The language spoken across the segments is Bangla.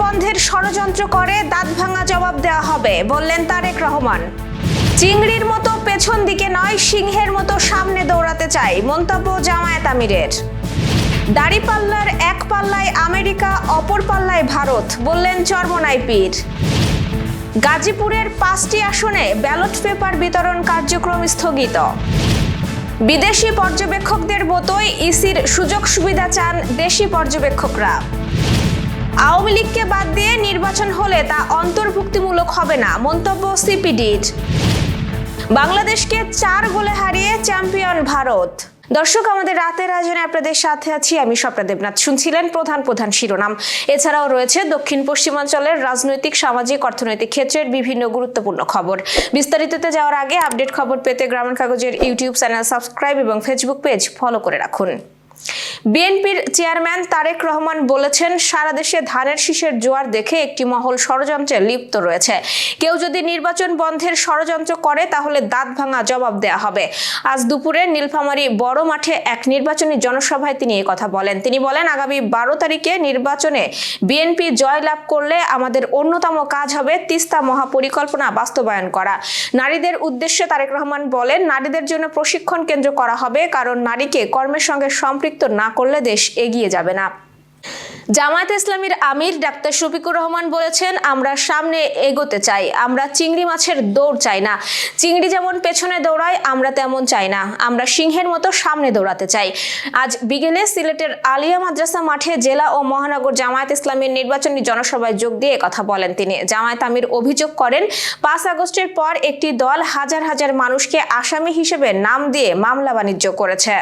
বন্ধের ষড়যন্ত্র করে দাঁতভাঙা জবাব দেওয়া হবে বললেন তারেক রহমান। চিংড়ির মতো পেছন দিকে নয়, সিংহের মতো সামনে দৌড়াতে চাই মন্তব্য জামায়াত আমিরের। দাড়িপাল্লার এক পাল্লায় আমেরিকা, অপর পাল্লায় ভারত বললেন চরমোনাই পীর। গাজীপুরের 5টি আসনে ব্যালট পেপার বিতরণ কার্যক্রম স্থগিত। বিদেশি পর্যবেক্ষকদের মতোই ইসির সুযোগ সুবিধা চান দেশি পর্যবেক্ষকরা। আওয়ামী লীগকে বাদ দিয়ে নির্বাচন হলে তা অন্তর্ভুক্তিমূলক হবে না মন্তব্য সিপিডির। বাংলাদেশকে 4 গোলে হারিয়ে চ্যাম্পিয়ন ভারত। দর্শক, আমাদের রাতের আয়োজনে আপনাদের সাথে আছি আমি স্বপ্না দেবনাথ। শুনছিলেন প্রধান শিরোনাম। এছাড়াও রয়েছে দক্ষিণ পশ্চিমাঞ্চলের রাজনৈতিক, সামাজিক, অর্থনৈতিক ক্ষেত্রের বিভিন্ন গুরুত্বপূর্ণ খবর। বিস্তারিততে যাওয়ার আগে আপডেট খবর পেতে গ্রামীণ কাগজের ইউটিউব চ্যানেল সাবস্ক্রাইব এবং ফেসবুক পেজ ফলো করে রাখুন। বিএনপির চেয়ারম্যান তারেক রহমান বলেছেন, সারা দেশে ধানের শীষের জোয়ার দেখে একটি মহল ষড়যন্ত্রে লিপ্ত রয়েছে। কেউ যদি নির্বাচন বন্ধের ষড়যন্ত্র করে তাহলে দাঁত ভাঙা জবাব দেওয়া হবে। আজ দুপুরে নীলফামারী বড় মাঠে এক নির্বাচনী জনসভায় তিনি এই কথা বলেন। তিনি বলেন, আগামী 12 তারিখে নির্বাচনে বিএনপি জয় লাভ করলে আমাদের অন্যতম কাজ হবে তিস্তা মহাপরিকল্পনা বাস্তবায়ন করা। নারীদের উদ্দেশ্যে তারেক রহমান বলেন, নারীদের জন্য প্রশিক্ষণ কেন্দ্র করা হবে, কারণ নারীকে কর্মের সঙ্গে সম্পৃক্ত না করলে দেশ এগিয়ে যাবে না। জামায়াতে ইসলামীর আমির ডাক্তার শফিকুর রহমান বলেছেন, আমরা সামনে এগোতে চাই, আমরা চিংড়ি মাছের দৌড় চাই না। চিংড়ি যেমন পেছনে দৌড়ায় আমরা তেমন চাই না, আমরা সিংহের মতো সামনে দৌড়াতে চাই। আজ বিকেলে সিলেটের আলিয়া মাদ্রাসা মাঠে জেলা ও মহানগর জামায়াত ইসলামীর নির্বাচনী জনসভায় যোগ দিয়ে কথা বলেন তিনি। জামায়াত আমির অভিযোগ করেন, 5 আগস্টের পর একটি দল হাজার হাজার মানুষকে আসামি হিসেবে নাম দিয়ে মামলা বাণিজ্য করেছে।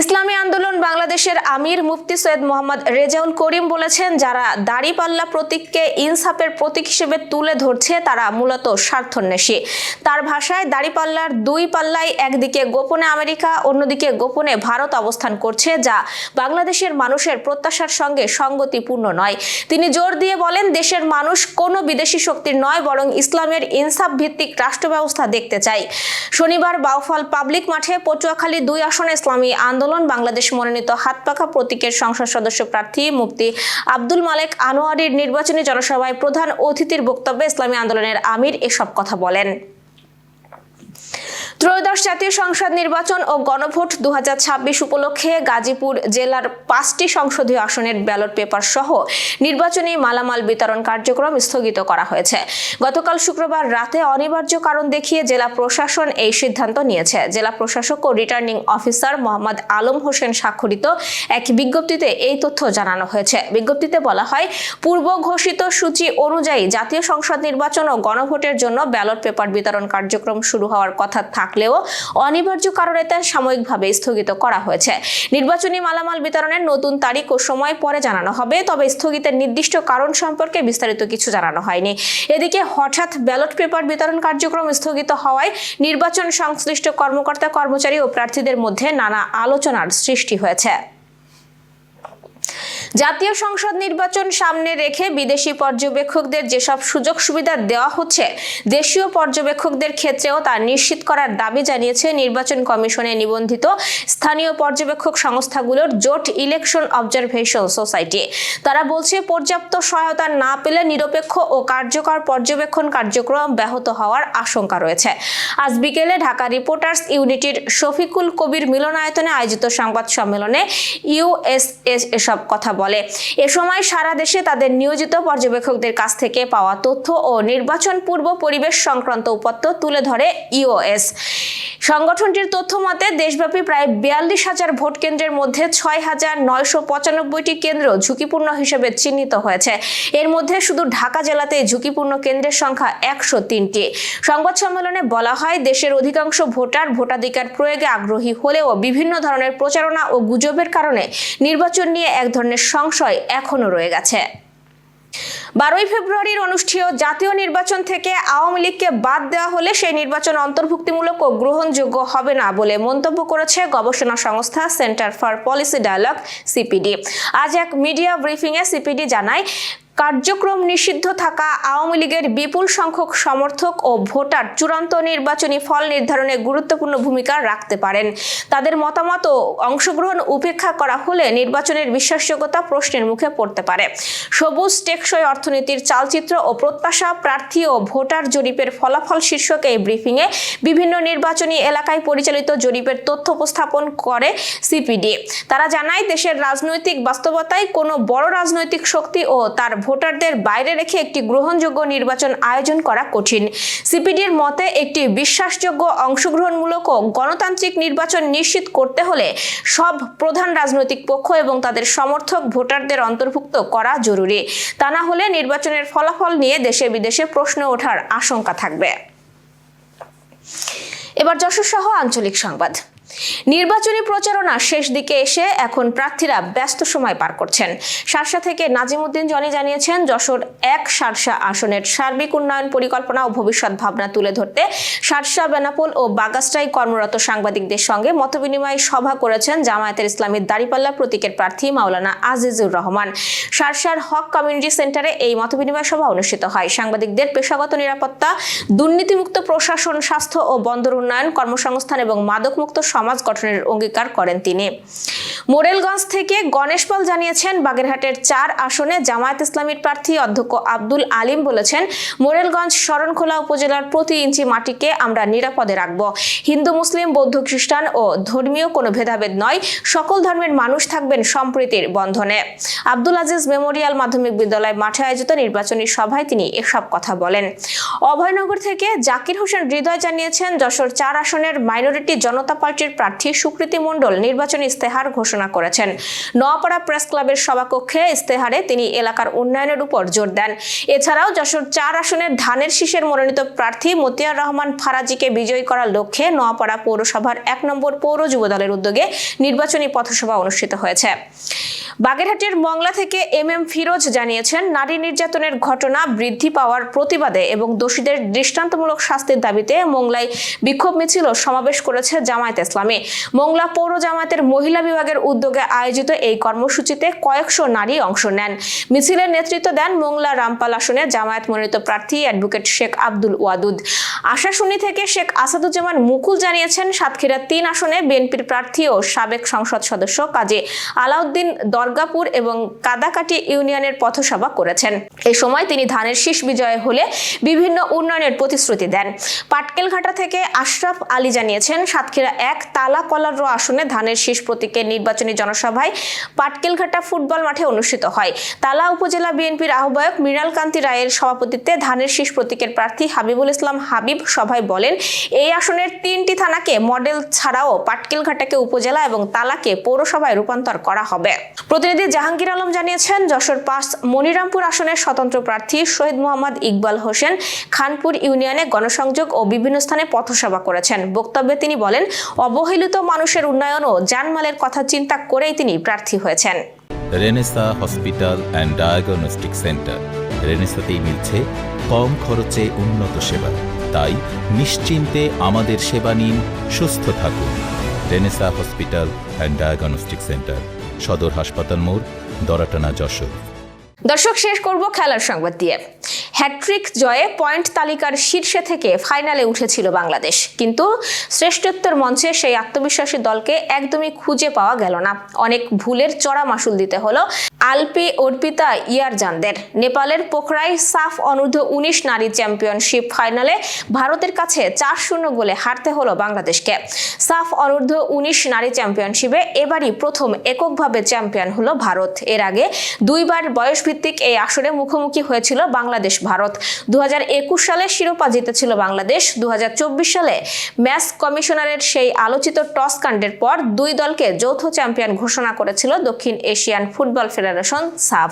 ইসলামী আন্দোলন বাংলাদেশের আমির মুফতি সৈয়দ মোহাম্মদ রেজাউল করিম বলেছেন, যারা দাড়িপাল্লা প্রতীককে ইনসাফের প্রতীক হিসেবে তুলে ধরছে তারা মূলত স্বার্থন্বেষী। তার ভাষায়, দাড়িপাল্লার 2 পাল্লায় একদিকে গোপনে আমেরিকা, অন্যদিকে গোপনে ভারত অবস্থান করছে, যা বাংলাদেশের মানুষের প্রত্যাশার সঙ্গে সঙ্গতিপূর্ণ নয়। তিনি জোর দিয়ে বলেন, দেশের মানুষ কোনো বিদেশি শক্তির নয়, বরং ইসলামের ইনসাফ ভিত্তিক রাষ্ট্র ব্যবস্থা দেখতে চাই। শনিবার বাউফল পাবলিক মাঠে পটুয়াখালী 2 আসনে ইসলামী আন্দোলন বাংলাদেশ মনোনীত হাতপাখা প্রতীকের সংসদ সদস্য প্রার্থী মুফতি আব্দুল মালেক আনোয়ারির নির্বাচনী জনসভায় প্রধান অতিথির বক্তব্যে ইসলামী আন্দোলনের আমির এসব কথা বলেন। ত্রয়োদশ জাতীয় সংসদ নির্বাচন ও গণভোট 2026 উপলক্ষে গাজীপুর জেলার 5টি সংসদীয় আসনের ব্যালট পেপার সহ নির্বাচনী মালামাল বিতরণ কার্যক্রম স্থগিত করা হয়েছে। গতকাল শুক্রবার রাতে অনিবার্য কারণ দেখিয়ে জেলা প্রশাসন এই সিদ্ধান্ত নিয়েছে। জেলা প্রশাসক ও রিটার্নিং অফিসার মোহাম্মদ আলম হোসেন স্বাক্ষরিত এক বিজ্ঞপ্তিতে এই তথ্য জানানো হয়েছে। বিজ্ঞপ্তিতে বলা হয়, পূর্ব ঘোষিত সূচি অনুযায়ী জাতীয় সংসদ নির্বাচন ও গণভোটের জন্য ব্যালট পেপার বিতরণ কার্যক্রম শুরু হওয়ার কথা থাকলেও অনিবার্য কারণে তা সাময়িকভাবে স্থগিত করা হয়েছে। নির্বাচনী মালামাল বিতরণের নতুন তারিখ ও সময় পরে জানানো হবে, তবে স্থগিতের নির্দিষ্ট কারণ সম্পর্কে বিস্তারিত কিছু জানানো হয়নি। এদিকে হঠাৎ ব্যালট পেপার বিতরণ কার্যক্রম স্থগিত হওয়ায় নির্বাচন সংশ্লিষ্ট কর্মকর্তা, কর্মচারী ও প্রার্থীদের মধ্যে নানা আলোচনার সৃষ্টি হয়েছে। জাতীয় সংসদ নির্বাচন সামনে রেখে বিদেশি পর্যবেক্ষকদের যেসব সুযোগ সুবিধা দেওয়া হচ্ছে, দেশীয় পর্যবেক্ষকদের ক্ষেত্রেও তা নিশ্চিত করার দাবি জানিয়েছে নির্বাচন কমিশনে নিবন্ধিত স্থানীয় পর্যবেক্ষক সংস্থাগুলোর জোট ইলেকশন অবজারভেশন সোসাইটি। তারা বলছে, পর্যাপ্ত সহায়তা না পেলে নিরপেক্ষ ও কার্যকর পর্যবেক্ষণ কার্যক্রম ব্যাহত হওয়ার আশঙ্কা রয়েছে। আজ বিকেলে ঢাকা রিপোর্টার্স ইউনিটির শফিকুল কবির মিলনায়তনে আয়োজিত সংবাদ সম্মেলনে ইউএসএস এসব কথা বলে। এ সময় সারা দেশে তাদের নিয়োজিত পর্যবেক্ষকদের কাছ থেকে পাওয়া তথ্য ও নির্বাচন পূর্ব পরিবেশ সংক্রান্ত উপাত্ত তুলে ধরে ইউএস। সংগঠনটির তথ্য মতে, দেশব্যাপী প্রায় 42,000 ভোট কেন্দ্রের মধ্যে 6,995টি কেন্দ্র ঝুঁকিপূর্ণ হিসেবে চিহ্নিত হয়েছে। এর মধ্যে শুধু ঢাকা জেলাতে ঝুঁকিপূর্ণ কেন্দ্রের সংখ্যা 103টি। সংবাদ সম্মেলনে বলা হয়, দেশের অধিকাংশ ভোটার ভোটাধিকার প্রয়োগে আগ্রহী হলেও বিভিন্ন ধরনের প্রচারণা ও গুজবের কারণে নির্বাচন নিয়ে এক ধরনের সংশয় এখনো রয়ে গেছে। 12 ফেব্রুয়ারির অনুষ্ঠেয় জাতীয় নির্বাচন থেকে আওয়ামী লীগকে বাদ দেওয়া হলে সেই নির্বাচন অন্তর্ভুক্তিমূলক ও গ্রহণযোগ্য হবে না বলে মন্তব্য করেছে গবেষণা সংস্থা centre for policy dialogue CPD. আজ এক মিডিয়া ব্রিফিংয়ে সিপিডি জানায়, কার্যক্রম নিষিদ্ধ থাকা আওয়ামী লীগের বিপুল সংখ্যক সমর্থক ও ভোটার চূড়ান্ত নির্বাচনী ফল নির্ধারণে গুরুত্বপূর্ণ ভূমিকা রাখতে পারেন। তাদের মতামত ও অংশগ্রহণ উপেক্ষা করা হলে নির্বাচনের বিশ্বাসযোগ্যতা প্রশ্নের মুখে পড়তে পারে। সবুজ টেকসই অর্থনীতির চালচিত্র ও প্রত্যাশা, প্রার্থী ও ভোটার জরিপের ফলাফল শীর্ষক এই ব্রিফিংয়ে বিভিন্ন নির্বাচনী এলাকায় পরিচালিত জরিপের তথ্য উপস্থাপন করে সিপিডি। তারা জানায়, দেশের রাজনৈতিক বাস্তবতায় কোনো বড় রাজনৈতিক শক্তি ও তার ভোটারদের বাইরে রেখে একটি গ্রহণযোগ্য নির্বাচন আয়োজন করা কঠিন। সিপিডির মতে, একটি বিশ্বাসযোগ্য, অংশগ্রহণমূলক ও গণতান্ত্রিক নির্বাচন নিশ্চিত করতে হলে সব প্রধান রাজনৈতিক পক্ষ এবং তাদের সমর্থক ভোটারদের অন্তর্ভুক্ত করা জরুরি। তা না হলে নির্বাচনের ফলাফল নিয়ে দেশে বিদেশে প্রশ্ন ওঠার আশঙ্কা থাকবে। এবার যশোর সহ আঞ্চলিক সংবাদ। নির্বাচনী প্রচারণা শেষ দিকে এসে এখন প্রার্থীরা ব্যস্ত সময় পার করছেন। শার্শা থেকে নাজিমউদ্দিন জনি জানিয়েছেন, যশোর ১ শার্শা আসনের সার্বিক উন্নয়ন পরিকল্পনা ও ভবিষ্যৎ ভাবনা তুলে ধরতে শার্শা, বেনাপোল ও বাগাসটায় কর্মরত সাংবাদিকদের সঙ্গে মতবিনিময় সভা করেছেন জামায়াতের ইসলামীর দাঁড়িপাল্লা প্রতীকের প্রার্থী মাওলানা আজিজুর রহমান। শার্শার হক কমিউনিটি সেন্টারে এই মতবিনিময় সভা অনুষ্ঠিত হয়। সাংবাদিকদের পেশাগত নিরাপত্তা, দুর্নীতিমুক্ত প্রশাসন, স্বাস্থ্য ও বন্দর উন্নয়ন, কর্মসংস্থান এবং মাদকমুক্ত সমাজ গঠনের অঙ্গীকার করেন তিনি। মোরেলগঞ্জ থেকে গণেশ পাল জানিয়েছেন, বাগেরহাটের ৪ আসনে জামায়াত ইসলামীর প্রার্থী অধ্যক্ষ আব্দুল আলিম বলেছেন, মোরেলগঞ্জ শরণখোলা উপজেলার প্রতি ইঞ্চি মাটিকে আমরা নিরাপদে রাখব। হিন্দু, মুসলিম, বৌদ্ধ, খ্রিস্টান ও ধর্মীয় কোনো ভেদাভেদ নয়, সকল ধর্মের মানুষ থাকবেন সম্প্রীতির বন্ধনে। আব্দুল আজিজ মেমোরিয়াল মাধ্যমিক বিদ্যালয় মাঠে আয়োজিত নির্বাচনী সভায় তিনি এসব কথা বলেন। অভয়নগর থেকে জাকির হোসেন হৃদয় জানিয়েছেন, যশোর ৪ আসনের মাইনরিটি জনতা পার্টির প্রার্থী সুকৃতি মণ্ডল নির্বাচনী ইস্তেহার ঘোষণা করেছেন। নোয়াপাড়া প্রেস ক্লাবের সভাকক্ষে ইস্তেহারে তিনি এলাকার উন্নয়নের উপর জোর দেন। এছাড়াও যশোর ৪ আসনের ধানের শীষের মনোনীত প্রার্থী মতিয়ার রহমান ফারাজিকে বিজয়ী করার লক্ষ্যে নোয়াপাড়া পৌরসভার ১ নম্বর পৌর যুবদলের উদ্যোগে নির্বাচনী পথসভা অনুষ্ঠিত হয়েছে। বাগেরহাটের মংলা থেকে এম ফিরোজ জানিয়েছেন, নারী নির্যাতনের ঘটনা বৃদ্ধি পাওয়ার প্রতিবাদে এবং দোষীদের দৃষ্টান্তমূলক শাস্তির দাবিতে মংলায় বিক্ষোভ মিছিল ও সমাবেশ করেছে জামায়াত ইসলামী। মংলা পৌর জামায়াতের মহিলা বিভাগের উদ্যোগে আয়োজিত এই কর্মসূচিতে কয়েকশো নারী অংশ নেন। মিছিলের নেতৃত্ব দেন মংলা রামপাল আসনে জামায়াত মনোনীত প্রার্থী অ্যাডভোকেট শেখ আব্দুল ওয়াদুদ। আশাশুনি থেকে শেখ আসাদুজ্জামান মুকুল জানিয়েছেন, সাতক্ষীরা ৩ আসনে বিএনপির প্রার্থী ও সাবেক সংসদ সদস্য কাজী আলাউদ্দিন দরগাপুর এবং কাদাকাটি ইউনিয়নের পথসভা করেছেন। এই সময় তিনি ধানের শীষ বিজয় হলে বিভিন্ন উন্নয়নের প্রতিশ্রুতি দেন। পাটকেলঘাটা থেকে আশরাফ আলী জানিয়েছেন, সাতক্ষীরা ১ তালা কলার আসনে ধানের শীষ প্রতীকের নির্বাচনী জনসভায় পাটকেলঘাটা ফুটবল মাঠে অনুষ্ঠিত হয়। তালা উপজেলা বিএনপির আহ্বায়ক মৃণাল কান্তি রায়ের সভাপতিত্বে ধানের শীষ প্রতীকের প্রার্থী হাবিবুল ইসলাম হাবিব সভায় বলেন, এই আসনের ৩টি থানাকে মডেল ছাড়াও পাটকেলঘাটাকে উপজেলা এবং তালাকে পৌরসভায় রূপান্তর করা হবে। প্রতিনিধি জাহাঙ্গীর আলম জানিয়েছেন, যশোর ৫ মনিরামপুর আসনের স্বতন্ত্র প্রার্থী শহীদ মোহাম্মদ ইকবাল হোসেন খানপুর ইউনিয়নে গণসংযোগ ও বিভিন্ন স্থানে পথসভা করেছেন। বক্তব্যে তিনি বলেন, অবহেলিত মানুষের উন্নয়ন ও জানমালের কথা চিন্তা করেই তিনি প্রার্থী হয়েছেন। Renaissance hospital and diagnostic centre. রেনেসাতেই মিলছে কম খরচে উন্নত সেবা, তাই নিশ্চিন্তে আমাদের সেবা নিন, সুস্থ থাকুন। Renaissance hospital and diagnostic centre, সদর হাসপাতাল মোড়, দরাটানা, যশোর। দর্শক, শেষ করব খেলার সংবাদ দিয়ে। হ্যাট্রিক জয়ে পয়েন্ট তালিকার শীর্ষে থেকে ফাইনালে উঠেছিল বাংলাদেশ, কিন্তু শ্রেষ্ঠত্বের মঞ্চে সেই আত্মবিশ্বাসী দলকে একদমই খুঁজে পাওয়া গেল না। অনেক ভুলের চড়া মাসুল দিতে হলো আলপি অর্পিতা ইয়ারজানদের। নেপালের পোখরায় সাফ অনূর্ধ্ব ১৯ নারী চ্যাম্পিয়নশিপ ফাইনালে ভারতের কাছে ৪-০ গোলে হারতে হলো বাংলাদেশকে। সাফ অনূর্ধ্ব ১৯ নারী চ্যাম্পিয়নশিপে এবারই প্রথম এককভাবে চ্যাম্পিয়ন হলো ভারত। এর আগে ২ বার বয়সভিত্তিক এই আসরে মুখোমুখি হয়েছিল বাংলাদেশ ভারত। ২০২১ সালে শিরোপা জিতেছিল বাংলাদেশ। ২০২৪ সালে ম্যাচ কমিশনারের সেই আলোচিত টস কাণ্ডের পর ২ দলকে যৌথ চ্যাম্পিয়ন ঘোষণা করেছিল দক্ষিণ এশিয়ান ফুটবল ফেডারেশন সাফ।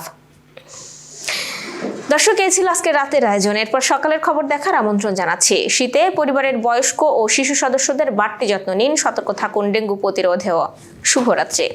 দর্শক, এই ছিল আজকে রাতের আয়োজন। এরপর সকালের খবর দেখার আমন্ত্রণ জানাচ্ছি। শীতে পরিবারের বয়স্ক ও শিশু সদস্যদের বাড়তি যত্ন নিন, সতর্ক থাকুন ডেঙ্গু প্রতিরোধেও। শুভরাত্রি।